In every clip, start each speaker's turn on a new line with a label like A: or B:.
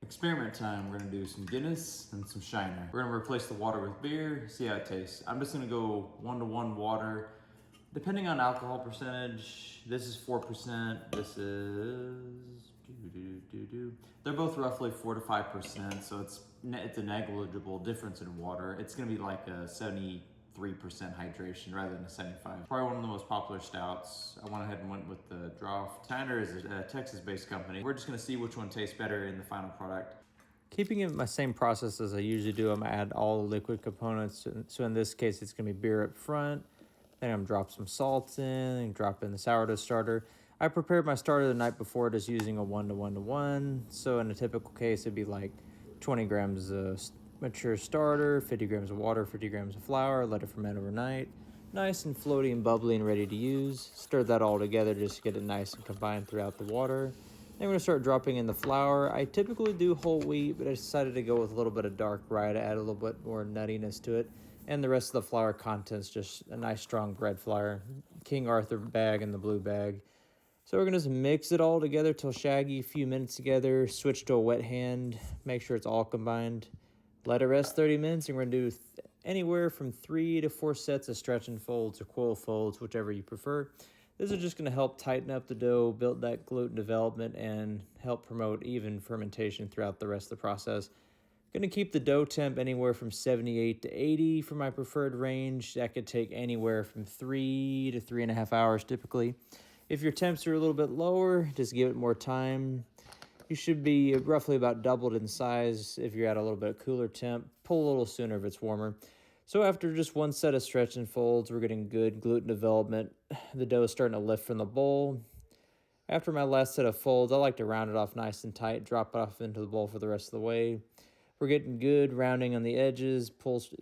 A: Experiment time. We're gonna do some Guinness and some Shiner. We're gonna replace the water with beer, see how it tastes. I'm just gonna go 1-to-1 water. Depending on alcohol percentage, this is 4%, this is, they're both roughly 4 to 5%, so it's a negligible difference in water. It's gonna be like a 73% hydration rather than a 75. Probably one of the most popular stouts. I went ahead and went with the Draft. Shiner is a Texas-based company. We're just gonna see which one tastes better in the final product. Keeping it my same process as I usually do, I'm gonna add all the liquid components. So in this case, it's gonna be beer up front. Then I'm gonna drop some salt in and drop in the sourdough starter. I prepared my starter the night before just using a 1-to-1-to-1. So in a typical case, it'd be like 20 grams of mature starter, 50 grams of water, 50 grams of flour, let it ferment overnight. Nice and floaty and bubbly and ready to use. Stir that all together just to get it nice and combined throughout the water. Then we're gonna start dropping in the flour. I typically do whole wheat, but I decided to go with a little bit of dark rye to add a little bit more nuttiness to it. And the rest of the flour content's just a nice strong bread flour. King Arthur bag and the blue bag. So we're gonna just mix it all together till shaggy, a few minutes together, switch to a wet hand, make sure it's all combined. Let it rest 30 minutes, and we're gonna do anywhere from 3 to 4 sets of stretch and folds or coil folds, whichever you prefer. This is just gonna help tighten up the dough, build that gluten development, and help promote even fermentation throughout the rest of the process. Gonna keep the dough temp anywhere from 78 to 80 for my preferred range. That could take anywhere from 3 to 3.5 hours typically. If your temps are a little bit lower, just give it more time. You should be roughly about doubled in size if you're at a little bit cooler temp. Pull a little sooner if it's warmer. So after just one set of stretch and folds, we're getting good gluten development. The dough is starting to lift from the bowl. After my last set of folds, I like to round it off nice and tight, drop it off into the bowl for the rest of the way. We're getting good rounding on the edges, pulls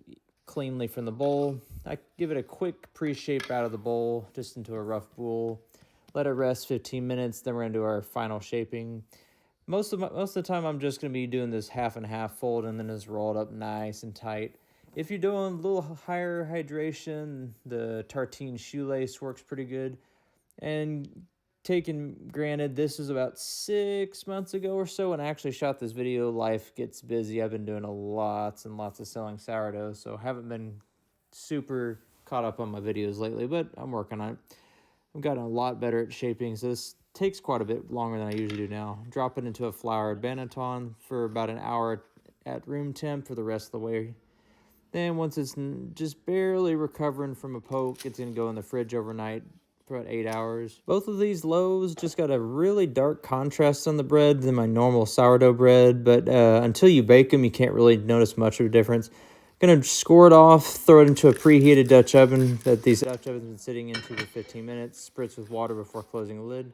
A: cleanly from the bowl. I give it a quick pre-shape out of the bowl, just into a rough bowl. Let it rest 15 minutes, then we're gonna do our final shaping. Most of the time, I'm just gonna be doing this half and half fold and then just roll it up nice and tight. If you're doing a little higher hydration, the tartine shoelace works pretty good. And granted, this is about 6 months ago or so when I actually shot this video. Life gets busy. I've been doing lots and lots of selling sourdough, so haven't been super caught up on my videos lately, but I'm working on it. I've gotten a lot better at shaping, so this takes quite a bit longer than I usually do now. Drop it into a floured banneton for about an hour at room temp for the rest of the way. Then once it's just barely recovering from a poke, it's going to go in the fridge overnight for about 8 hours. Both of these loaves just got a really dark contrast on the bread than my normal sourdough bread, but until you bake them, you can't really notice much of a difference. Gonna score it off, throw it into a preheated Dutch oven that these Dutch ovens have been sitting into for 15 minutes. Spritz with water before closing the lid.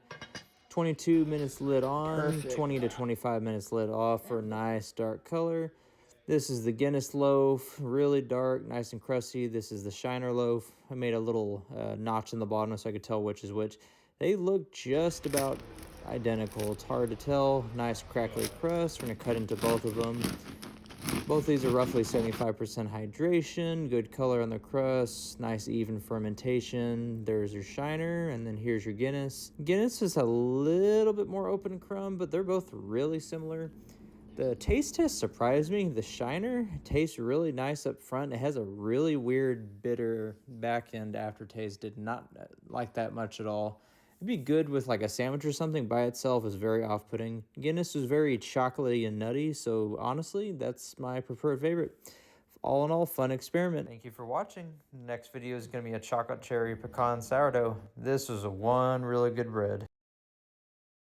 A: 22 minutes lid on, perfect. 20 to 25 minutes lid off for a nice dark color. This is the Guinness loaf, really dark, nice and crusty. This is the Shiner loaf. I made a little notch in the bottom so I could tell which is which. They look just about identical. It's hard to tell. Nice crackly crust. We're gonna cut into both of them. Both these are roughly 75% hydration, good color on the crust, nice even fermentation. There's your Shiner, and then here's your Guinness. Guinness is a little bit more open crumb, but they're both really similar. The taste test surprised me. The Shiner tastes really nice up front. It has a really weird, bitter back end aftertaste. Did not like that much at all. It'd be good with like a sandwich or something. By itself is very off-putting. Guinness is very chocolatey and nutty, so honestly, that's my preferred favorite. All in all, fun experiment. Thank you for watching. Next video is going to be a chocolate cherry pecan sourdough. This was one really good bread.